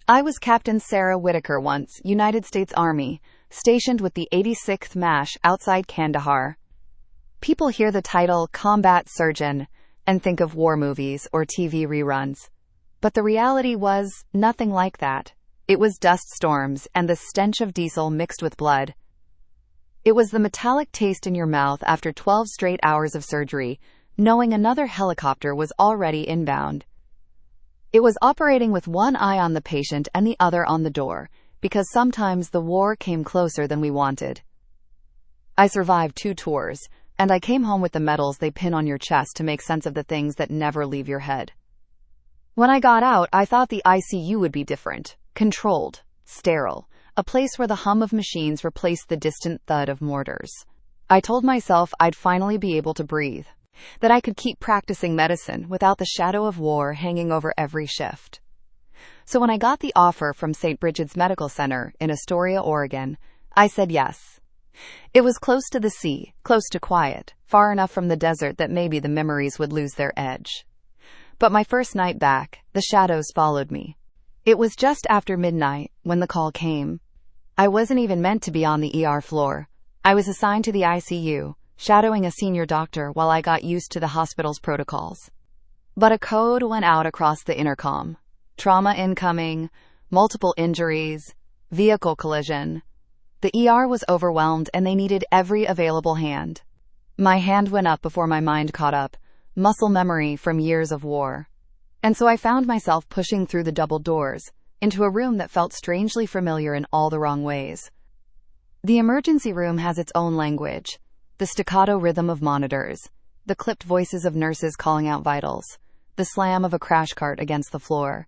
I was Captain Sarah Whitaker once, United States Army, stationed with the 86th MASH outside Kandahar. People hear the title Combat Surgeon and think of war movies or TV reruns. But the reality was nothing like that. It was dust storms and the stench of diesel mixed with blood. It was the metallic taste in your mouth after 12 straight hours of surgery, knowing another helicopter was already inbound. It was operating with one eye on the patient and the other on the door, because sometimes the war came closer than we wanted. I survived 2 tours, and I came home with the medals they pin on your chest to make sense of the things that never leave your head. When I got out, I thought the ICU would be different, controlled, sterile, a place where the hum of machines replaced the distant thud of mortars. I told myself I'd finally be able to breathe, that I could keep practicing medicine without the shadow of war hanging over every shift. So when I got the offer from St. Brigid's Medical Center in Astoria, Oregon, I said yes. It was close to the sea, close to quiet, far enough from the desert that maybe the memories would lose their edge. But my first night back, the shadows followed me. It was just after midnight when the call came. I wasn't even meant to be on the ER floor. I was assigned to the ICU, shadowing a senior doctor while I got used to the hospital's protocols. But a code went out across the intercom. Trauma incoming, multiple injuries, vehicle collision. The ER was overwhelmed and they needed every available hand. My hand went up before my mind caught up, muscle memory from years of war. And so I found myself pushing through the double doors, into a room that felt strangely familiar in all the wrong ways. The emergency room has its own language. The staccato rhythm of monitors, the clipped voices of nurses calling out vitals, the slam of a crash cart against the floor.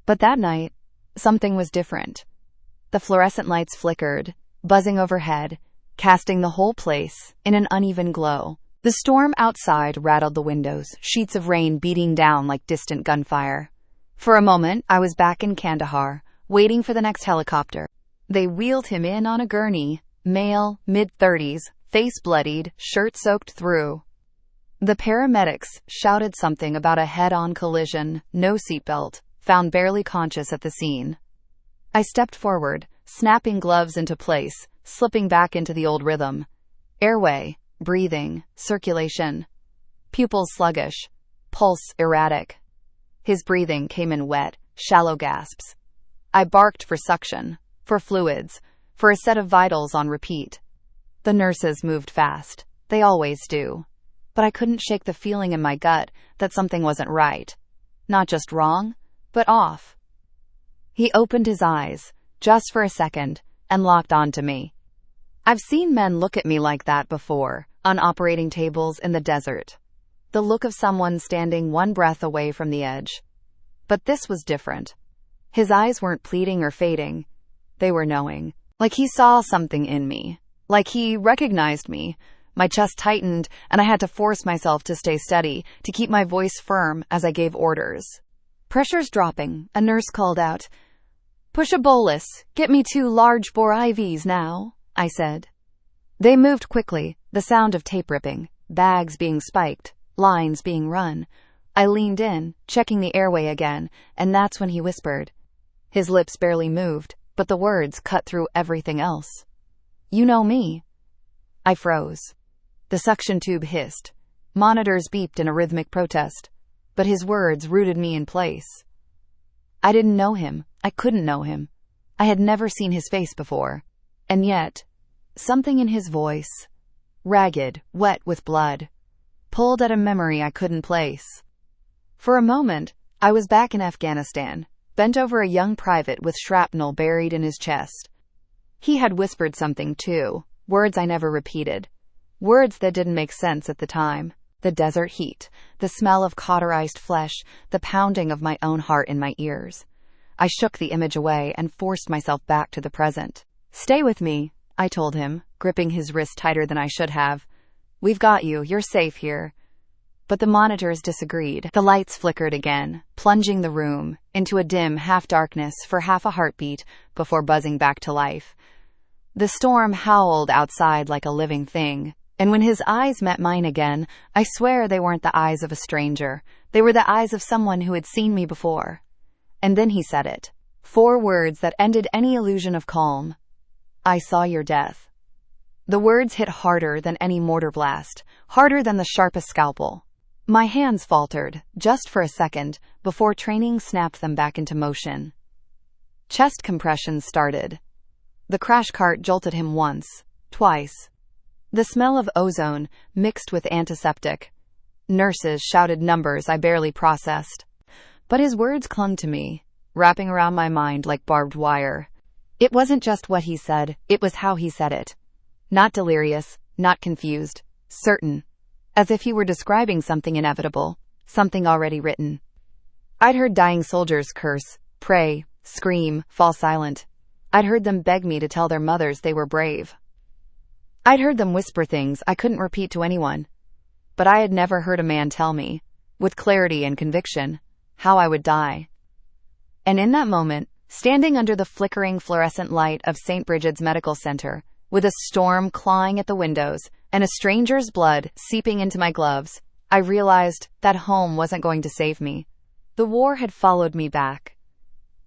But that night, something was different. The fluorescent lights flickered, buzzing overhead, casting the whole place in an uneven glow. The storm outside rattled the windows, sheets of rain beating down like distant gunfire. For a moment, I was back in Kandahar, waiting for the next helicopter. They wheeled him in on a gurney, male, mid-30s, face bloodied, shirt soaked through. The paramedics shouted something about a head-on collision, no seatbelt, found barely conscious at the scene. I stepped forward, snapping gloves into place, slipping back into the old rhythm. Airway, breathing, circulation. Pupils sluggish, pulse erratic. His breathing came in wet, shallow gasps. I barked for suction, for fluids, for a set of vitals on repeat. The nurses moved fast. They always do. But I couldn't shake the feeling in my gut that something wasn't right. Not just wrong, but off. He opened his eyes, just for a second, and locked onto me. I've seen men look at me like that before, on operating tables in the desert. The look of someone standing one breath away from the edge. But this was different. His eyes weren't pleading or fading. They were knowing. Like he saw something in me. Like he recognized me. My chest tightened, and I had to force myself to stay steady, to keep my voice firm as I gave orders. Pressure's dropping, a nurse called out. "Push a bolus. Get me 2 large-bore IVs now," I said. They moved quickly, the sound of tape ripping, bags being spiked, lines being run. I leaned in, checking the airway again, and that's when he whispered. His lips barely moved, but the words cut through everything else. "You know me." I froze. The suction tube hissed. Monitors beeped in a rhythmic protest, but his words rooted me in place. I didn't know him. I couldn't know him. I had never seen his face before. And yet, something in his voice, ragged, wet with blood, pulled at a memory I couldn't place. For a moment, I was back in Afghanistan, bent over a young private with shrapnel buried in his chest. He had whispered something too, words I never repeated. Words that didn't make sense at the time. The desert heat, the smell of cauterized flesh, the pounding of my own heart in my ears. I shook the image away and forced myself back to the present. "Stay with me," I told him, gripping his wrist tighter than I should have. "We've got you. You're safe here." But the monitors disagreed. The lights flickered again, plunging the room into a dim half-darkness for half a heartbeat before buzzing back to life. The storm howled outside like a living thing, and when his eyes met mine again, I swear they weren't the eyes of a stranger. They were the eyes of someone who had seen me before. And then he said it. 4 words that ended any illusion of calm. I saw your death. The words hit harder than any mortar blast, harder than the sharpest scalpel. My hands faltered, just for a second, before training snapped them back into motion. Chest compressions started. The crash cart jolted him once, twice. The smell of ozone mixed with antiseptic. Nurses shouted numbers I barely processed. But his words clung to me, wrapping around my mind like barbed wire. It wasn't just what he said, it was how he said it. Not delirious, not confused, certain. As if he were describing something inevitable, something already written. I'd heard dying soldiers curse, pray, scream, fall silent. I'd heard them beg me to tell their mothers they were brave. I'd heard them whisper things I couldn't repeat to anyone. But I had never heard a man tell me, with clarity and conviction, how I would die. And in that moment, standing under the flickering fluorescent light of St. Brigid's Medical Center, with a storm clawing at the windows and a stranger's blood seeping into my gloves, I realized that home wasn't going to save me. The war had followed me back.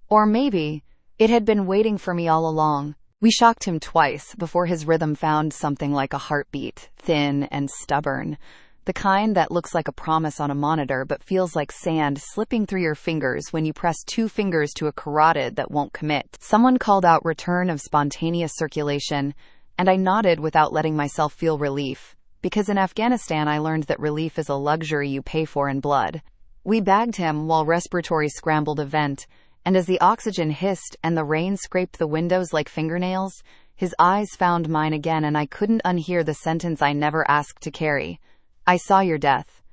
Or maybe it had been waiting for me all along. We shocked him twice before his rhythm found something like a heartbeat, thin and stubborn. The kind that looks like a promise on a monitor but feels like sand slipping through your fingers when you press 2 fingers to a carotid that won't commit. Someone called out return of spontaneous circulation, and I nodded without letting myself feel relief, because in Afghanistan I learned that relief is a luxury you pay for in blood. We bagged him while respiratory scrambled a vent, and as the oxygen hissed and the rain scraped the windows like fingernails, his eyes found mine again and I couldn't unhear the sentence I never asked to carry. I saw your death.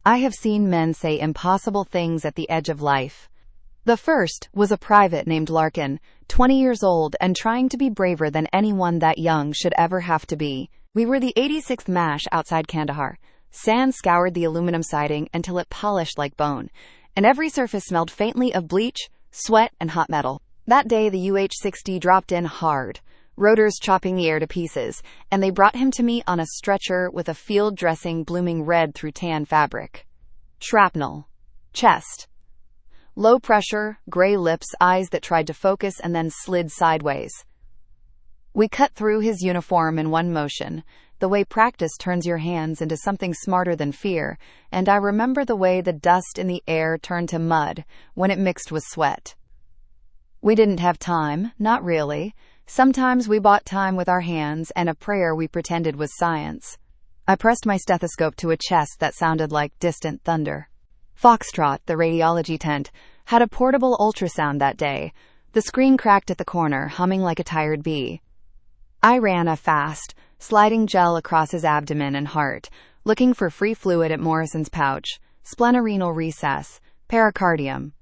I have seen men say impossible things at the edge of life. The first was a private named Larkin, 20 years old and trying to be braver than anyone that young should ever have to be. We were the 86th MASH outside Kandahar. Sand scoured the aluminum siding until it polished like bone, and every surface smelled faintly of bleach, sweat, and hot metal. That day the UH-60 dropped in hard, rotors chopping the air to pieces, and they brought him to me on a stretcher with a field dressing blooming red through tan fabric. Shrapnel. Chest. Low pressure, gray lips, eyes that tried to focus and then slid sideways. We cut through his uniform in one motion, the way practice turns your hands into something smarter than fear, and I remember the way the dust in the air turned to mud when it mixed with sweat. We didn't have time, not really. Sometimes we bought time with our hands and a prayer we pretended was science. I pressed my stethoscope to a chest that sounded like distant thunder. Foxtrot, the radiology tent, had a portable ultrasound that day. The screen cracked at the corner, humming like a tired bee. I ran a fast, sliding gel across his abdomen and heart, looking for free fluid at Morrison's pouch, splenorenal recess, pericardium.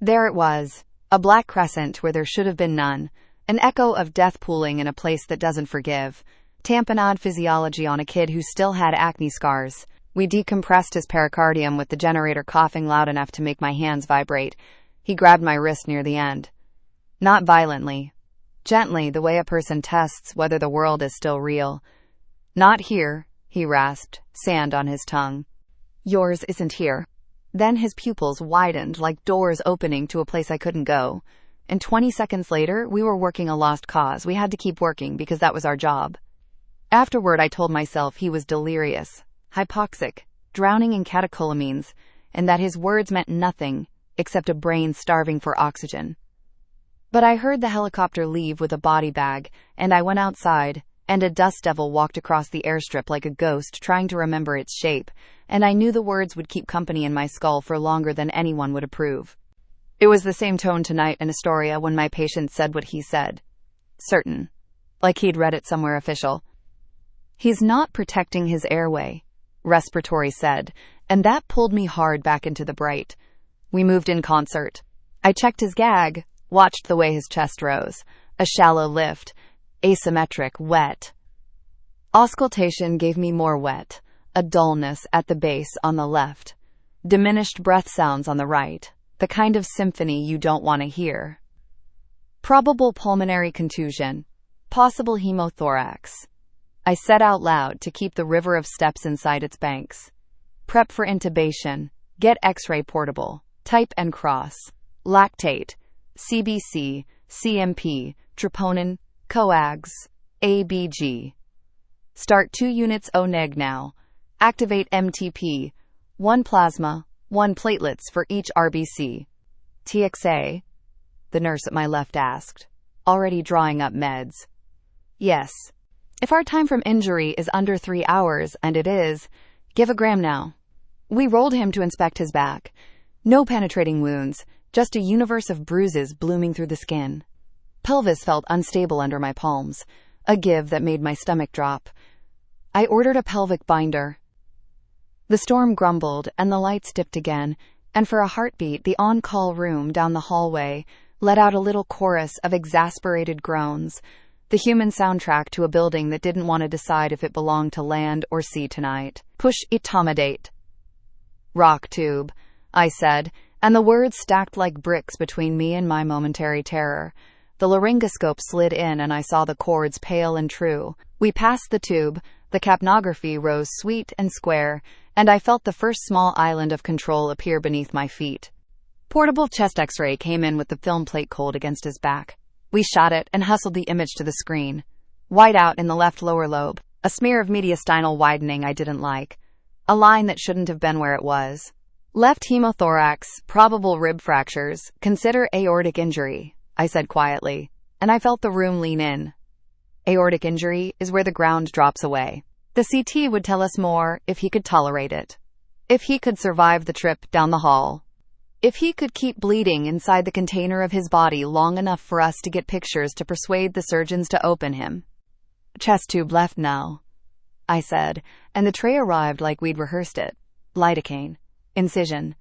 There it was, a black crescent where there should have been none, an echo of death pooling in a place that doesn't forgive. Tamponade physiology on a kid who still had acne scars. We decompressed his pericardium with the generator coughing loud enough to make my hands vibrate. He grabbed my wrist near the end. Not violently. Gently, the way a person tests whether the world is still real. Not here, he rasped, sand on his tongue. Yours isn't here. Then his pupils widened like doors opening to a place I couldn't go. And 20 seconds later, we were working a lost cause. We had to keep working because that was our job. Afterward, I told myself he was delirious, hypoxic, drowning in catecholamines, and that his words meant nothing except a brain starving for oxygen. But I heard the helicopter leave with a body bag, and I went outside, and a dust devil walked across the airstrip like a ghost trying to remember its shape, and I knew the words would keep company in my skull for longer than anyone would approve. It was the same tone tonight in Astoria when my patient said what he said. Certain. Like he'd read it somewhere official. He's not protecting his airway, respiratory said, and that pulled me hard back into the bright. We moved in concert. I checked his gag, watched the way his chest rose, a shallow lift, asymmetric, wet. Auscultation gave me more wet, a dullness at the base on the left, diminished breath sounds on the right, the kind of symphony you don't want to hear. Probable pulmonary contusion, possible hemothorax. I said out loud to keep the river of steps inside its banks. Prep for intubation, get X-ray portable, type and cross, lactate, CBC, CMP, troponin, coags, ABG. Start 2 units ONEG now. Activate MTP, 1 plasma, 1 platelets for each RBC. TXA? The nurse at my left asked, already drawing up meds. Yes. If our time from injury is under 3 hours, and it is, give a gram now. We rolled him to inspect his back. No penetrating wounds, just a universe of bruises blooming through the skin. Pelvis felt unstable under my palms, a give that made my stomach drop. I ordered a pelvic binder. The storm grumbled, and the lights dipped again, and for a heartbeat, the on-call room down the hallway let out a little chorus of exasperated groans, the human soundtrack to a building that didn't want to decide if it belonged to land or sea tonight. Push accommodate. Rock tube, I said, and the words stacked like bricks between me and my momentary terror. The laryngoscope slid in and I saw the chords pale and true. We passed the tube, the capnography rose sweet and square, and I felt the first small island of control appear beneath my feet. Portable chest x-ray came in with the film plate cold against his back. We shot it and hustled the image to the screen. White out in the left lower lobe, a smear of mediastinal widening I didn't like. A line that shouldn't have been where it was. Left hemothorax, probable rib fractures, consider aortic injury, I said quietly, and I felt the room lean in. Aortic injury is where the ground drops away. The CT would tell us more if he could tolerate it. If he could survive the trip down the hall. If he could keep bleeding inside the container of his body long enough for us to get pictures to persuade the surgeons to open him. Chest tube left now, I said, and the tray arrived like we'd rehearsed it. Lidocaine. Incision.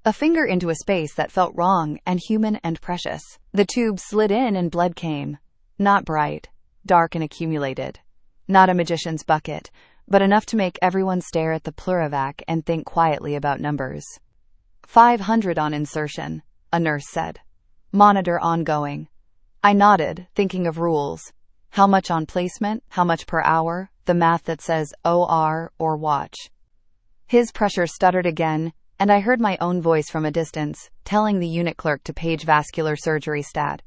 A finger into a space that felt wrong and human and precious. The tube slid in and blood came. Not bright, dark and accumulated. Not a magician's bucket, but enough to make everyone stare at the plurivac and think quietly about numbers. 500 on insertion, a nurse said. Monitor ongoing. I nodded, thinking of rules. How much on placement, how much per hour, the math that says OR or watch. His pressure stuttered again, and I heard my own voice from a distance, telling the unit clerk to page vascular surgery stat.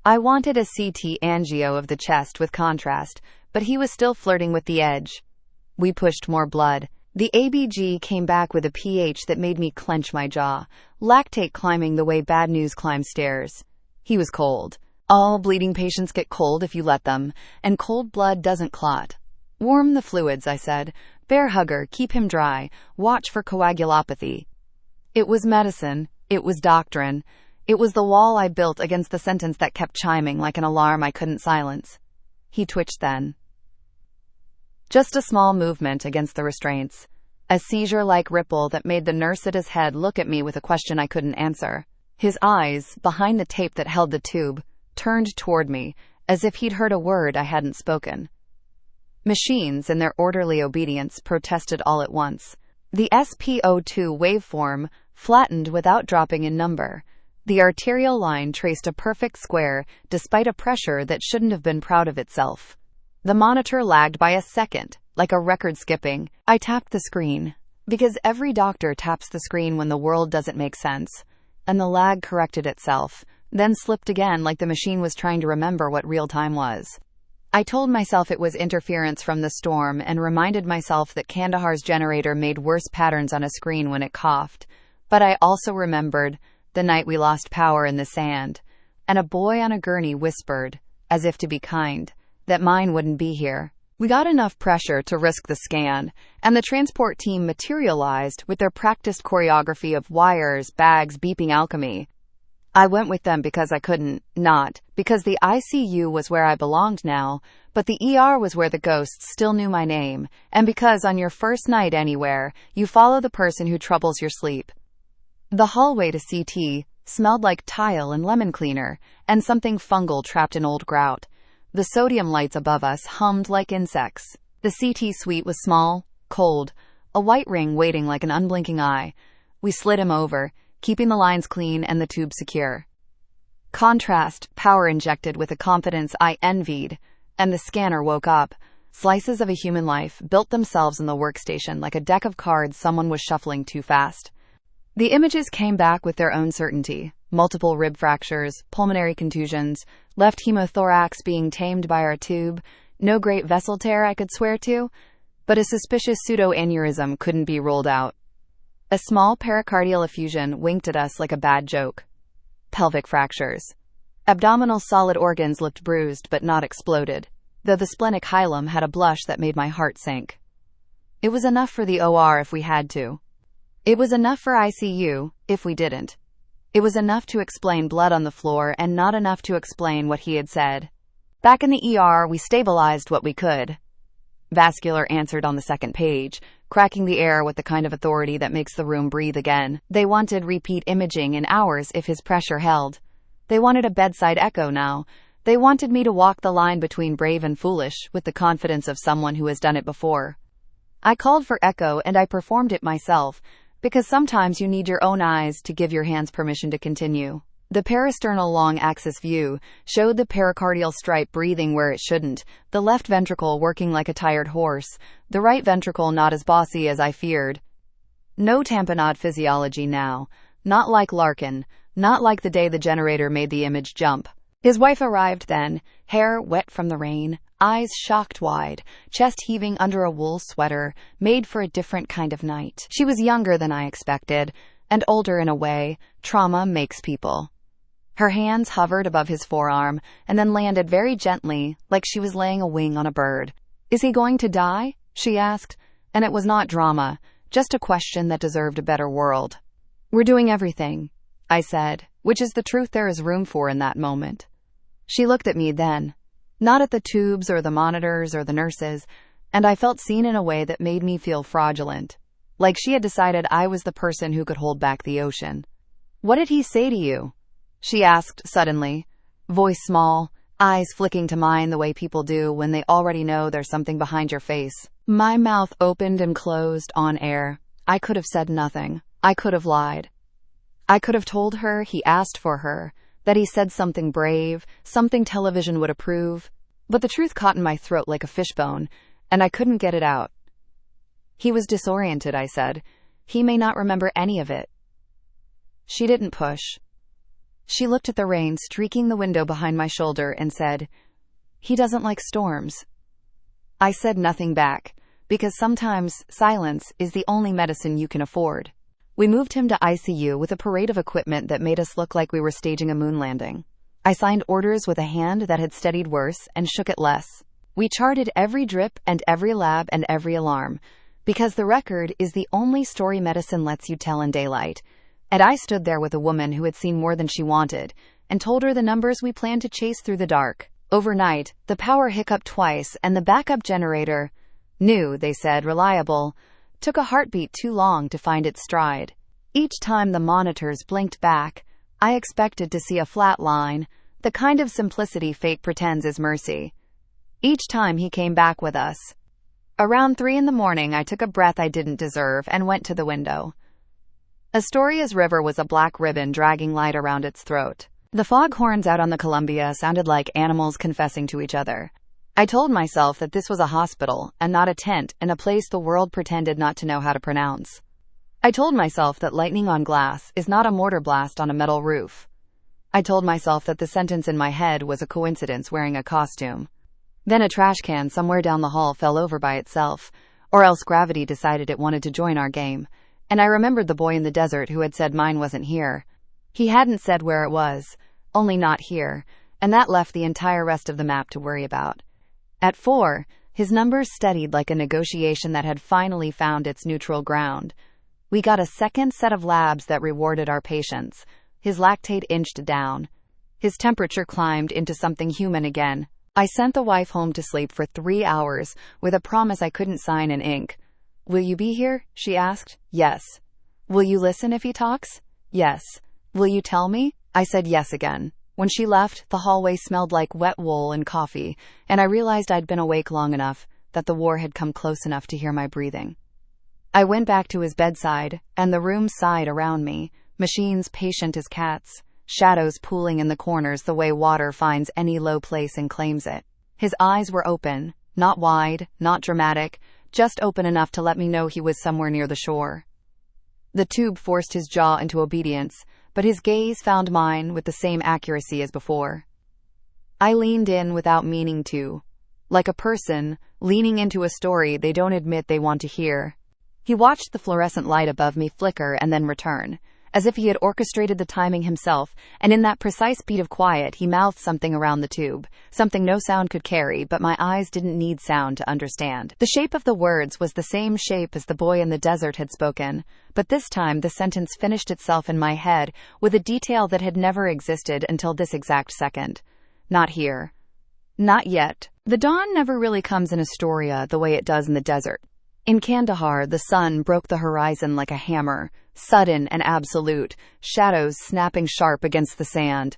I wanted a CT angio of the chest with contrast, but he was still flirting with the edge. We pushed more blood. The ABG came back with a pH that made me clench my jaw, lactate climbing the way bad news climbs stairs. He was cold. All bleeding patients get cold if you let them, and cold blood doesn't clot. Warm the fluids, I said. Bear hugger, keep him dry. Watch for coagulopathy. It was medicine. It was doctrine. It was the wall I built against the sentence that kept chiming like an alarm I couldn't silence. He twitched then. Just a small movement against the restraints. A seizure-like ripple that made the nurse at his head look at me with a question I couldn't answer. His eyes, behind the tape that held the tube, turned toward me, as if he'd heard a word I hadn't spoken. Machines, in their orderly obedience, protested all at once. The SpO2 waveform flattened without dropping in number. The arterial line traced a perfect square, despite a pressure that shouldn't have been proud of itself. The monitor lagged by a second, like a record skipping. I tapped the screen, because every doctor taps the screen when the world doesn't make sense, and the lag corrected itself, then slipped again like the machine was trying to remember what real time was. I told myself it was interference from the storm and reminded myself that Kandahar's generator made worse patterns on a screen when it coughed, but I also remembered the night we lost power in the sand, and a boy on a gurney whispered, as if to be kind, that mine wouldn't be here. We got enough pressure to risk the scan, and the transport team materialized with their practiced choreography of wires, bags, beeping alchemy. I went with them because I couldn't, not because the ICU was where I belonged now, but the ER was where the ghosts still knew my name, and because on your first night anywhere, you follow the person who troubles your sleep. The hallway to CT smelled like tile and lemon cleaner, and something fungal trapped in old grout. The sodium lights above us hummed like insects. The CT suite was small, cold, a white ring waiting like an unblinking eye. We slid him over, keeping the lines clean and the tube secure. Contrast, power injected with a confidence I envied, and the scanner woke up. Slices of a human life built themselves in the workstation like a deck of cards someone was shuffling too fast. The images came back with their own certainty. multiple rib fractures, pulmonary contusions, left hemothorax being tamed by our tube, no great vessel tear I could swear to, but a suspicious pseudoaneurysm couldn't be ruled out. A small pericardial effusion winked at us like a bad joke. Pelvic fractures. Abdominal solid organs looked bruised but not exploded, though the splenic hilum had a blush that made my heart sink. It was enough for the OR if we had to. It was enough for ICU if we didn't. It was enough to explain blood on the floor and not enough to explain what he had said. Back in the ER, we stabilized what we could. Vascular answered on the second page, cracking the air with the kind of authority that makes the room breathe again. They wanted repeat imaging in hours if his pressure held. They wanted a bedside echo now. They wanted me to walk the line between brave and foolish with the confidence of someone who has done it before. I called for echo and I performed it myself, because sometimes you need your own eyes to give your hands permission to continue. The parasternal long axis view showed the pericardial stripe breathing where it shouldn't, the left ventricle working like a tired horse, the right ventricle not as bossy as I feared. No tamponade physiology now, not like Larkin, not like the day the generator made the image jump. His wife arrived then, hair wet from the rain, eyes shocked wide, chest heaving under a wool sweater, made for a different kind of night. She was younger than I expected, and older in a way. Trauma makes people. Her hands hovered above his forearm, and then landed very gently, like she was laying a wing on a bird. "Is he going to die?" she asked, and it was not drama, just a question that deserved a better world. "We're doing everything," I said, which is the truth there is room for in that moment. She looked at me then, not at the tubes or the monitors or the nurses, and I felt seen in a way that made me feel fraudulent, like she had decided I was the person who could hold back the ocean. "What did he say to you?" she asked suddenly, voice small, eyes flicking to mine the way people do when they already know there's something behind your face. My mouth opened and closed on air. I could have said nothing. I could have lied. I could have told her he asked for her, that he said something brave, something television would approve, but the truth caught in my throat like a fishbone, and I couldn't get it out. "He was disoriented," I said. "He may not remember any of it." She didn't push. She looked at the rain streaking the window behind my shoulder and said, "He doesn't like storms." I said nothing back, because sometimes silence is the only medicine you can afford. We moved him to ICU with a parade of equipment that made us look like we were staging a moon landing. I signed orders with a hand that had steadied worse and shook it less. We charted every drip and every lab and every alarm, because the record is the only story medicine lets you tell in daylight. And I stood there with a woman who had seen more than she wanted, and told her the numbers we planned to chase through the dark. Overnight, the power hiccuped twice, and the backup generator, new, they said, reliable, took a heartbeat too long to find its stride. Each time the monitors blinked back, I expected to see a flat line, the kind of simplicity fate pretends is mercy. Each time he came back with us. Around 3 a.m, I took a breath I didn't deserve and went to the window. Astoria's river was a black ribbon dragging light around its throat. The foghorns out on the Columbia sounded like animals confessing to each other. I told myself that this was a hospital and not a tent in a place the world pretended not to know how to pronounce. I told myself that lightning on glass is not a mortar blast on a metal roof. I told myself that the sentence in my head was a coincidence wearing a costume. Then a trash can somewhere down the hall fell over by itself, or else gravity decided it wanted to join our game, and I remembered the boy in the desert who had said mine wasn't here. He hadn't said where it was, only not here, and that left the entire rest of the map to worry about. At 4, his numbers steadied like a negotiation that had finally found its neutral ground. We got a second set of labs that rewarded our patience. His lactate inched down. His temperature climbed into something human again. I sent the wife home to sleep for 3 hours with a promise I couldn't sign in ink. "Will you be here?" she asked. "Yes." "Will you listen if he talks?" "Yes." "Will you tell me?" I said yes again. When she left, the hallway smelled like wet wool and coffee, and I realized I'd been awake long enough, that the war had come close enough to hear my breathing. I went back to his bedside, and the room sighed around me, machines patient as cats, shadows pooling in the corners the way water finds any low place and claims it. His eyes were open, not wide, not dramatic, just open enough to let me know he was somewhere near the shore. The tube forced his jaw into obedience, but his gaze found mine with the same accuracy as before. I leaned in without meaning to, like a person leaning into a story they don't admit they want to hear. He watched the fluorescent light above me flicker and then return, as if he had orchestrated the timing himself, and in that precise beat of quiet he mouthed something around the tube, something no sound could carry, but my eyes didn't need sound to understand. The shape of the words was the same shape as the boy in the desert had spoken, but this time the sentence finished itself in my head with a detail that had never existed until this exact second. Not here. Not yet. The dawn never really comes in Astoria the way it does in the desert. In Kandahar, the sun broke the horizon like a hammer, sudden and absolute, shadows snapping sharp against the sand.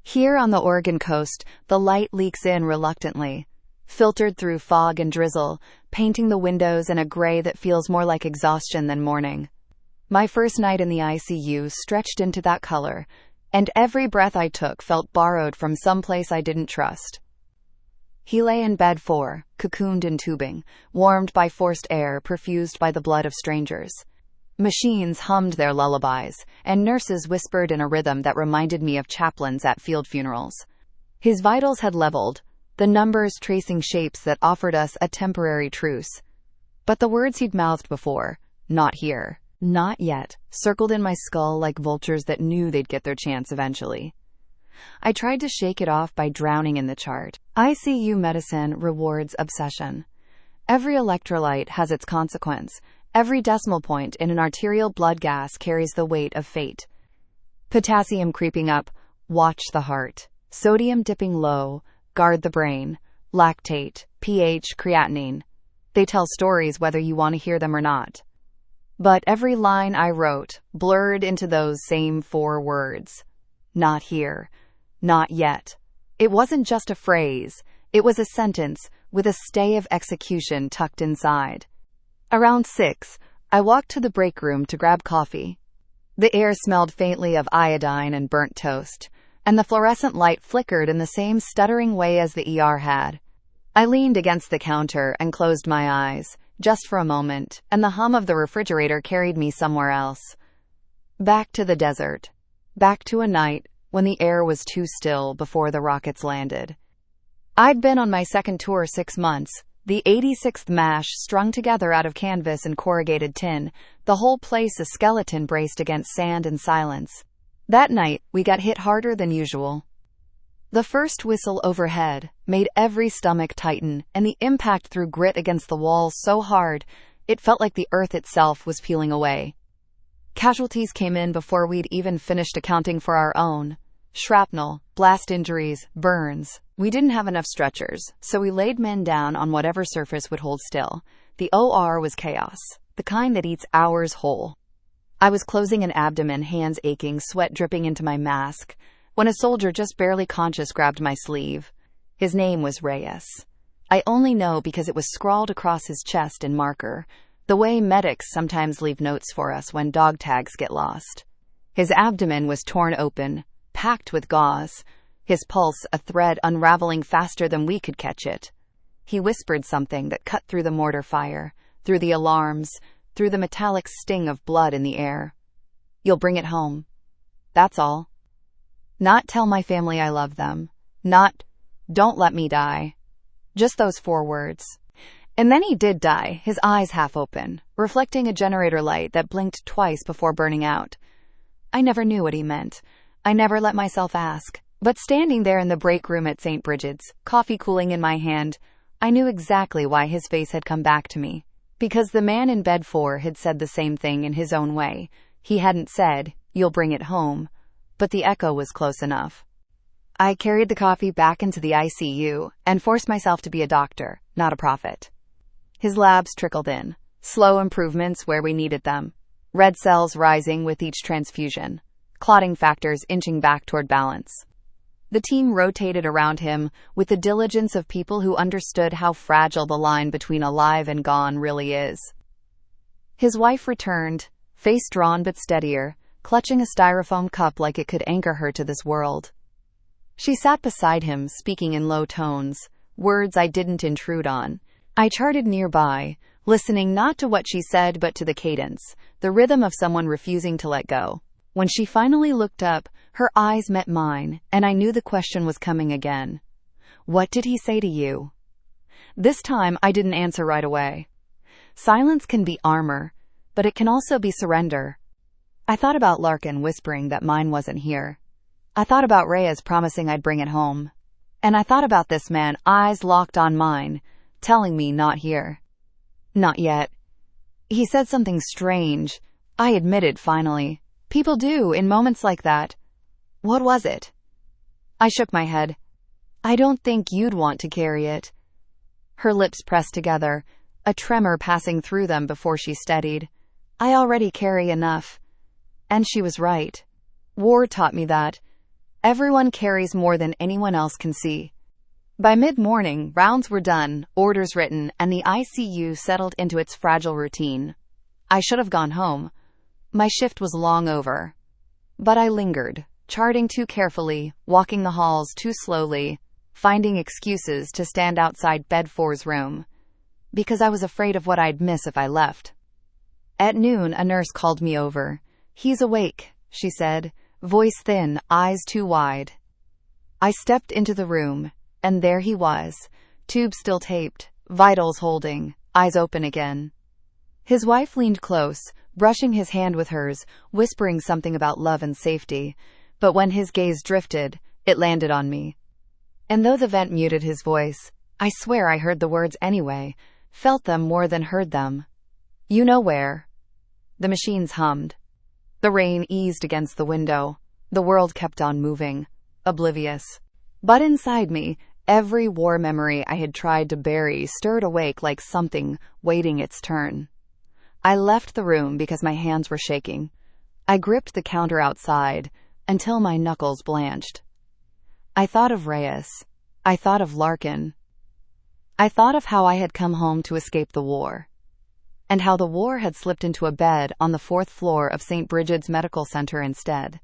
Here on the Oregon coast, the light leaks in reluctantly, filtered through fog and drizzle, painting the windows in a gray that feels more like exhaustion than morning. My first night in the ICU stretched into that color, and every breath I took felt borrowed from someplace I didn't trust. He lay in bed cocooned in tubing, warmed by forced air perfused by the blood of strangers. Machines hummed their lullabies, and nurses whispered in a rhythm that reminded me of chaplains at field funerals. His vitals had leveled, the numbers tracing shapes that offered us a temporary truce. But the words he'd mouthed before, "Not here, not yet," circled in my skull like vultures that knew they'd get their chance eventually. I tried to shake it off by drowning in the chart. ICU medicine rewards obsession. Every electrolyte has its consequence. Every decimal point in an arterial blood gas carries the weight of fate. Potassium creeping up, watch the heart. Sodium dipping low, guard the brain. Lactate, pH, creatinine. They tell stories whether you want to hear them or not. But every line I wrote blurred into those same 4 words. Not here. Not yet. It wasn't just a phrase. It was a sentence with a stay of execution tucked inside. Around 6, I walked to the break room to grab coffee. The air smelled faintly of iodine and burnt toast, and the fluorescent light flickered in the same stuttering way as the ER had. I leaned against the counter and closed my eyes, just for a moment, and the hum of the refrigerator carried me somewhere else. Back to the desert. Back to a night when the air was too still before the rockets landed. I'd been on my second tour 6 months, the 86th MASH strung together out of canvas and corrugated tin, the whole place a skeleton braced against sand and silence. That night, we got hit harder than usual. The first whistle overhead made every stomach tighten, and the impact threw grit against the walls so hard, it felt like the earth itself was peeling away. Casualties came in before we'd even finished accounting for our own. Shrapnel, blast injuries, burns. We didn't have enough stretchers, so we laid men down on whatever surface would hold still. The OR was chaos, the kind that eats hours whole. I was closing an abdomen, hands aching, sweat dripping into my mask, when a soldier just barely conscious grabbed my sleeve. His name was Reyes. I only know because it was scrawled across his chest in marker, the way medics sometimes leave notes for us when dog tags get lost. His abdomen was torn open, packed with gauze, his pulse a thread unraveling faster than we could catch it. He whispered something that cut through the mortar fire, through the alarms, through the metallic sting of blood in the air. "You'll bring it home. That's all. Not tell my family I love them. Not, don't let me die." Just those 4 words. And then he did die, his eyes half open, reflecting a generator light that blinked twice before burning out. I never knew what he meant. I never let myself ask. But standing there in the break room at St. Brigid's, coffee cooling in my hand, I knew exactly why his face had come back to me. Because the man in bed 4 had said the same thing in his own way. He hadn't said, "You'll bring it home," but the echo was close enough. I carried the coffee back into the ICU and forced myself to be a doctor, not a prophet. His labs trickled in, slow improvements where we needed them, red cells rising with each transfusion, clotting factors inching back toward balance. The team rotated around him with the diligence of people who understood how fragile the line between alive and gone really is. His wife returned, face drawn but steadier, clutching a styrofoam cup like it could anchor her to this world. She sat beside him, speaking in low tones, words I didn't intrude on. I charted nearby, listening not to what she said but to the cadence, the rhythm of someone refusing to let go. When she finally looked up, her eyes met mine, and I knew the question was coming again. "What did he say to you?" This time, I didn't answer right away. Silence can be armor, but it can also be surrender. I thought about Larkin whispering that mine wasn't here. I thought about Reyes promising I'd bring it home. And I thought about this man, eyes locked on mine, telling me not here. Not yet. He said something strange. I admitted finally. People do in moments like that. What was it? I shook my head. "I don't think you'd want to carry it." Her lips pressed together, a tremor passing through them before she steadied. "I already carry enough." And she was right. War taught me that. Everyone carries more than anyone else can see. By mid-morning, rounds were done, orders written, and the ICU settled into its fragile routine. I should have gone home. My shift was long over. But I lingered, charting too carefully, walking the halls too slowly, finding excuses to stand outside Bed 4's room. Because I was afraid of what I'd miss if I left. At noon, a nurse called me over. "He's awake," she said, voice thin, eyes too wide. I stepped into the room, and there he was, tube still taped, vitals holding, eyes open again. His wife leaned close, brushing his hand with hers, whispering something about love and safety, but when his gaze drifted, it landed on me. And though the vent muted his voice, I swear I heard the words anyway, felt them more than heard them. "You know where." The machines hummed. The rain eased against the window. The world kept on moving, oblivious. But inside me, every war memory I had tried to bury stirred awake like something waiting its turn. I left the room because my hands were shaking. I gripped the counter outside until my knuckles blanched. I thought of Reyes. I thought of Larkin. I thought of how I had come home to escape the war, and how the war had slipped into a bed on the 4th floor of St. Brigid's Medical Center instead.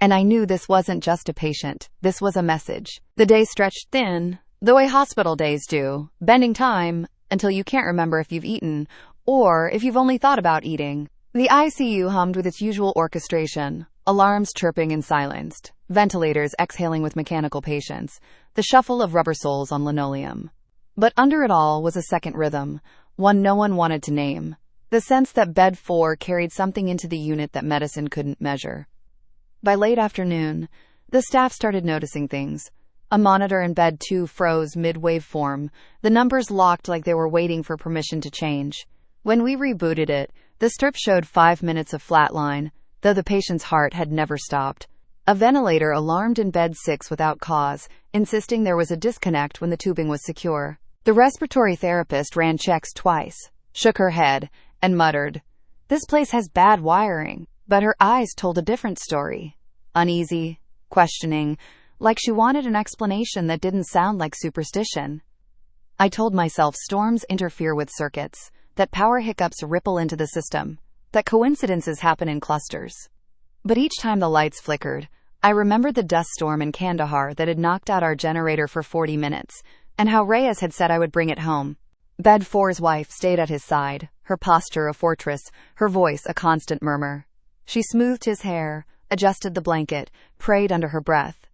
And I knew this wasn't just a patient, this was a message. The day stretched thin, the way hospital days do, bending time until you can't remember if you've eaten, or if you've only thought about eating. The ICU hummed with its usual orchestration, alarms chirping and silenced, ventilators exhaling with mechanical patience, the shuffle of rubber soles on linoleum. But under it all was a second rhythm, one no one wanted to name, the sense that Bed 4 carried something into the unit that medicine couldn't measure. By late afternoon, the staff started noticing things. A monitor in Bed 2 froze mid-waveform, the numbers locked like they were waiting for permission to change. When we rebooted it, the strip showed 5 minutes of flatline, though the patient's heart had never stopped. A ventilator alarmed in Bed 6 without cause, insisting there was a disconnect when the tubing was secure. The respiratory therapist ran checks twice, shook her head, and muttered, "This place has bad wiring." But her eyes told a different story. Uneasy, questioning, like she wanted an explanation that didn't sound like superstition. I told myself storms interfere with circuits, that power hiccups ripple into the system, that coincidences happen in clusters. But each time the lights flickered, I remembered the dust storm in Kandahar that had knocked out our generator for 40 minutes, and how Reyes had said I would bring it home. Bed 4's wife stayed at his side, her posture a fortress, her voice a constant murmur. She smoothed his hair, adjusted the blanket, prayed under her breath.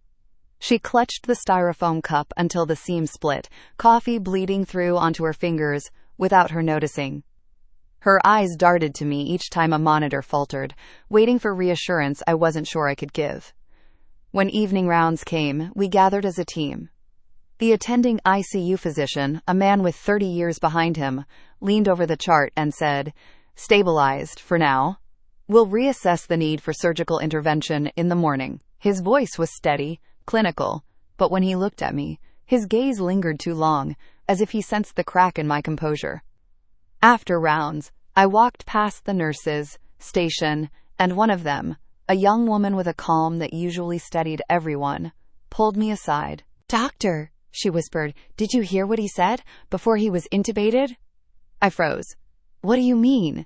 She clutched the styrofoam cup until the seam split, coffee bleeding through onto her fingers, without her noticing. Her eyes darted to me each time a monitor faltered, waiting for reassurance I wasn't sure I could give. When evening rounds came, we gathered as a team. The attending ICU physician, a man with 30 years behind him, leaned over the chart and said, "Stabilized, for now. We'll reassess the need for surgical intervention in the morning." His voice was steady, clinical, but when he looked at me, his gaze lingered too long, as if he sensed the crack in my composure. After rounds, I walked past the nurses, station, and one of them, a young woman with a calm that usually steadied everyone, pulled me aside. "Doctor," she whispered, "did you hear what he said before he was intubated?" I froze. "What do you mean?"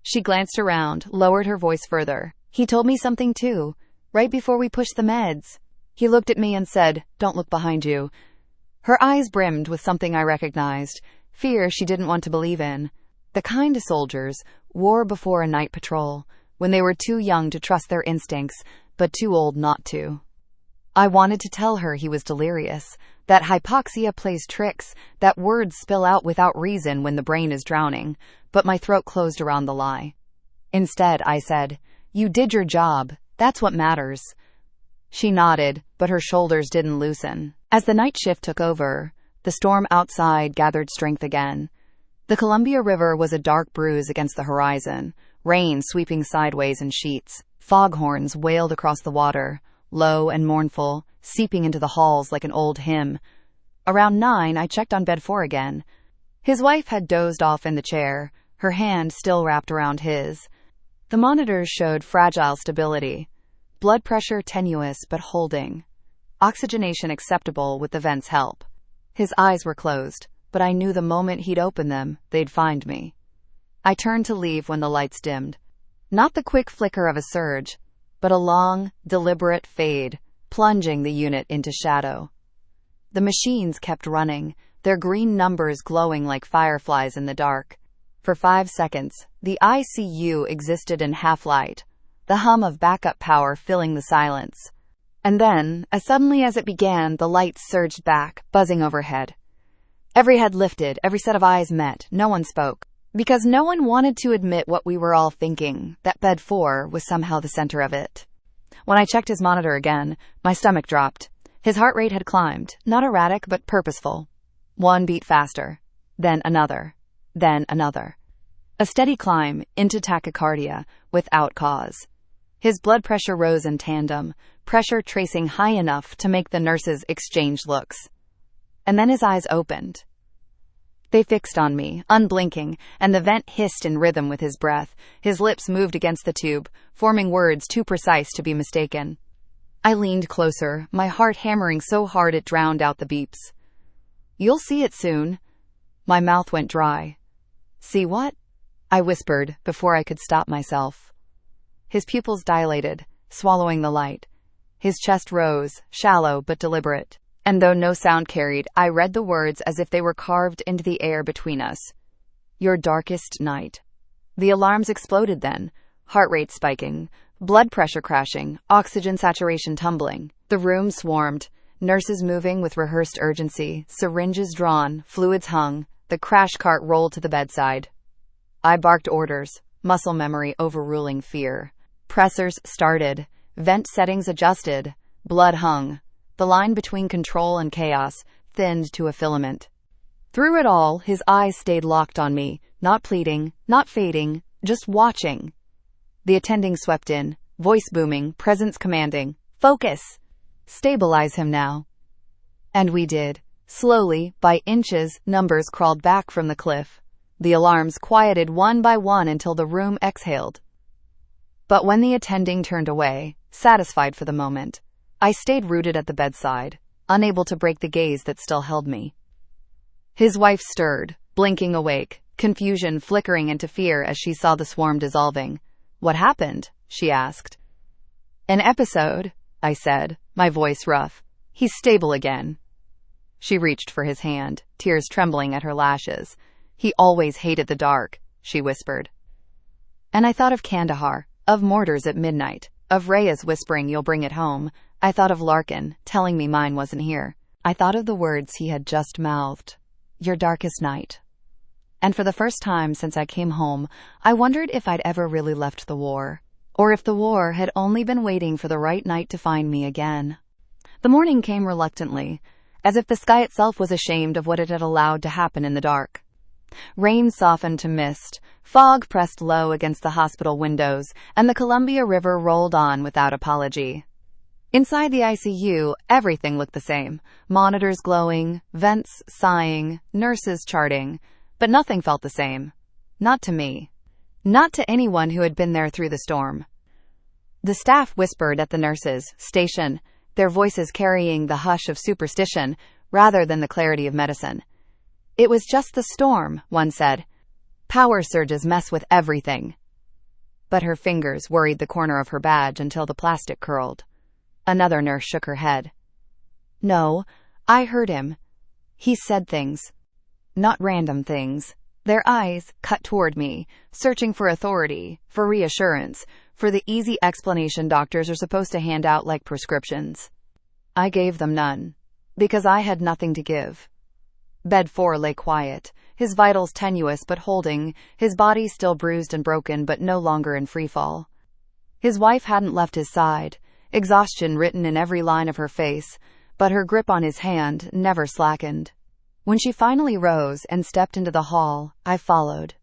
She glanced around, lowered her voice further. "He told me something too, right before we pushed the meds." He looked at me and said, "Don't look behind you." Her eyes brimmed with something I recognized, fear she didn't want to believe in. The kind soldiers, war before a night patrol, when they were too young to trust their instincts, but too old not to. I wanted to tell her he was delirious, that hypoxia plays tricks, that words spill out without reason when the brain is drowning, but my throat closed around the lie. Instead, I said, "You did your job. That's what matters." She nodded, but her shoulders didn't loosen. As the night shift took over, the storm outside gathered strength again. The Columbia River was a dark bruise against the horizon, rain sweeping sideways in sheets. Foghorns wailed across the water, low and mournful, seeping into the halls like an old hymn. Around 9, I checked on bed 4 again. His wife had dozed off in the chair, her hand still wrapped around his. The monitors showed fragile stability. Blood pressure tenuous but holding. Oxygenation acceptable with the vent's help. His eyes were closed, but I knew the moment he'd open them, they'd find me. I turned to leave when the lights dimmed. Not the quick flicker of a surge, but a long, deliberate fade, plunging the unit into shadow. The machines kept running, their green numbers glowing like fireflies in the dark. For 5 seconds, the ICU existed in half-light, the hum of backup power filling the silence. And then, as suddenly as it began, the lights surged back, buzzing overhead. Every head lifted, every set of eyes met, no one spoke. Because no one wanted to admit what we were all thinking, that bed 4 was somehow the center of it. When I checked his monitor again, my stomach dropped. His heart rate had climbed, not erratic but purposeful. 1 beat faster, then another, then another. A steady climb into tachycardia without cause. His blood pressure rose in tandem, pressure tracing high enough to make the nurses exchange looks. And then his eyes opened. They fixed on me, unblinking, and the vent hissed in rhythm with his breath. His lips moved against the tube, forming words too precise to be mistaken. I leaned closer, my heart hammering so hard it drowned out the beeps. "You'll see it soon." My mouth went dry. "See what?" I whispered before I could stop myself. His pupils dilated, swallowing the light. His chest rose, shallow but deliberate. And though no sound carried, I read the words as if they were carved into the air between us. "Your darkest night." The alarms exploded then, heart rate spiking, blood pressure crashing, oxygen saturation tumbling. The room swarmed, nurses moving with rehearsed urgency, syringes drawn, fluids hung, the crash cart rolled to the bedside. I barked orders, muscle memory overruling fear. Pressors started, vent settings adjusted, blood hung. The line between control and chaos thinned to a filament. Through it all, his eyes stayed locked on me, not pleading, not fading, just watching. The attending swept in, voice booming, presence commanding. "Focus! Stabilize him now." And we did. Slowly, by inches, numbers crawled back from the cliff. The alarms quieted one by one until the room exhaled. But when the attending turned away, satisfied for the moment, I stayed rooted at the bedside, unable to break the gaze that still held me. His wife stirred, blinking awake, confusion flickering into fear as she saw the swarm dissolving. "What happened?" she asked. "An episode," I said, my voice rough. "He's stable again." She reached for his hand, tears trembling at her lashes. "He always hated the dark," she whispered. And I thought of Kandahar, of mortars at midnight, of Rhea's whispering, "You'll bring it home." I thought of Larkin, telling me mine wasn't here. I thought of the words he had just mouthed. "Your darkest night." And for the first time since I came home, I wondered if I'd ever really left the war, or if the war had only been waiting for the right night to find me again. The morning came reluctantly, as if the sky itself was ashamed of what it had allowed to happen in the dark. Rain softened to mist, fog pressed low against the hospital windows, and the Columbia River rolled on without apology. Inside the ICU, everything looked the same. Monitors glowing, vents sighing, nurses charting. But nothing felt the same. Not to me. Not to anyone who had been there through the storm. The staff whispered at the nurses' station, their voices carrying the hush of superstition rather than the clarity of medicine. "It was just the storm," one said. "Power surges mess with everything." But her fingers worried the corner of her badge until the plastic curled. Another nurse shook her head. "No, I heard him. He said things. Not random things." Their eyes cut toward me, searching for authority, for reassurance, for the easy explanation doctors are supposed to hand out like prescriptions. I gave them none, because I had nothing to give. Bed 4 lay quiet, his vitals tenuous but holding, his body still bruised and broken but no longer in freefall. His wife hadn't left his side, exhaustion written in every line of her face, but her grip on his hand never slackened. When she finally rose and stepped into the hall, I followed,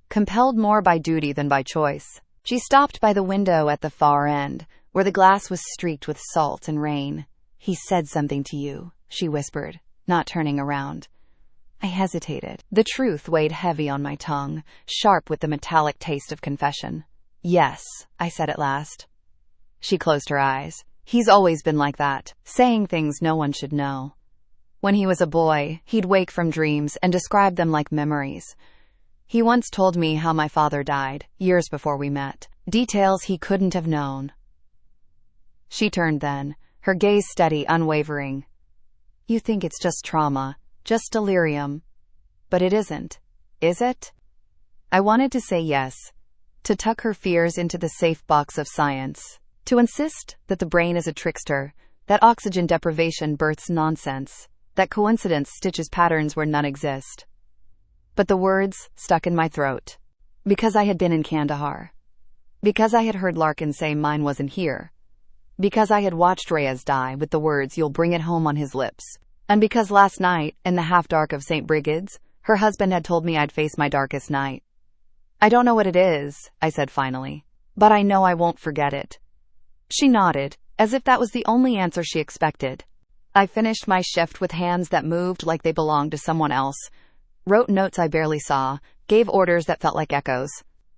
compelled more by duty than by choice. She stopped by the window at the far end, where the glass was streaked with salt and rain. "He said something to you," she whispered, not turning around. I hesitated. The truth weighed heavy on my tongue, sharp with the metallic taste of confession. "Yes," I said at last. She closed her eyes. "He's always been like that, saying things no one should know. When he was a boy, he'd wake from dreams and describe them like memories. He once told me how my father died, years before we met. Details he couldn't have known." She turned then, her gaze steady, unwavering. "You think it's just trauma, just delirium. But it isn't, is it?" I wanted to say yes, to tuck her fears into the safe box of science, to insist that the brain is a trickster, that oxygen deprivation births nonsense, that coincidence stitches patterns where none exist. But the words stuck in my throat. Because I had been in Kandahar. Because I had heard Larkin say mine wasn't here. Because I had watched Reyes die with the words "you'll bring it home" on his lips. And because last night, in the half-dark of St. Brigid's, her husband had told me I'd face my darkest night. "I don't know what it is," I said finally, "but I know I won't forget it." She nodded, as if that was the only answer she expected. I finished my shift with hands that moved like they belonged to someone else, wrote notes I barely saw, gave orders that felt like echoes.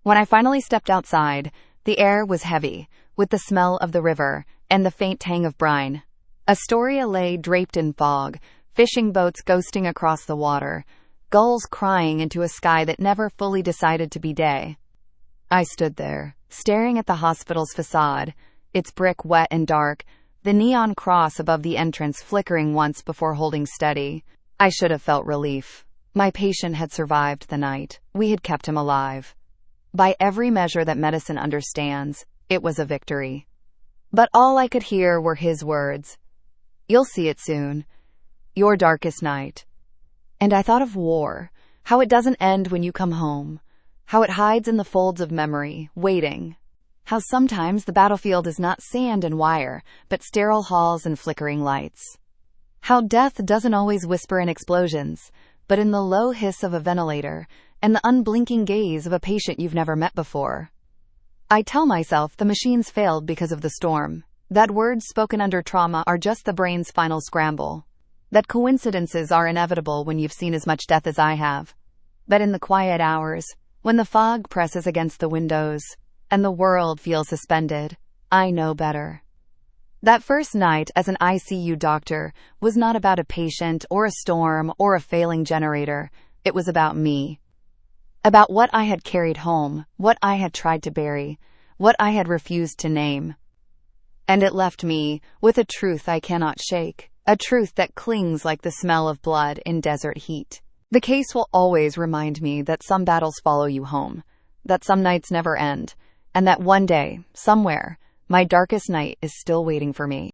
When I finally stepped outside, the air was heavy, with the smell of the river and the faint tang of brine. Astoria lay draped in fog, fishing boats ghosting across the water, gulls crying into a sky that never fully decided to be day. I stood there, staring at the hospital's facade, its brick wet and dark, the neon cross above the entrance flickering once before holding steady. I should have felt relief. My patient had survived the night. We had kept him alive. By every measure that medicine understands, it was a victory. But all I could hear were his words. "You'll see it soon. Your darkest night." And I thought of war, how it doesn't end when you come home, how it hides in the folds of memory, waiting, how sometimes the battlefield is not sand and wire, but sterile halls and flickering lights, how death doesn't always whisper in explosions, but in the low hiss of a ventilator and the unblinking gaze of a patient you've never met before. I tell myself the machines failed because of the storm, that words spoken under trauma are just the brain's final scramble, that coincidences are inevitable when you've seen as much death as I have. But in the quiet hours, when the fog presses against the windows and the world feels suspended, I know better. That first night as an ICU doctor was not about a patient or a storm or a failing generator. It was about me. About what I had carried home, what I had tried to bury, what I had refused to name. And it left me with a truth I cannot shake, a truth that clings like the smell of blood in desert heat. The case will always remind me that some battles follow you home, that some nights never end, and that one day, somewhere, my darkest night is still waiting for me.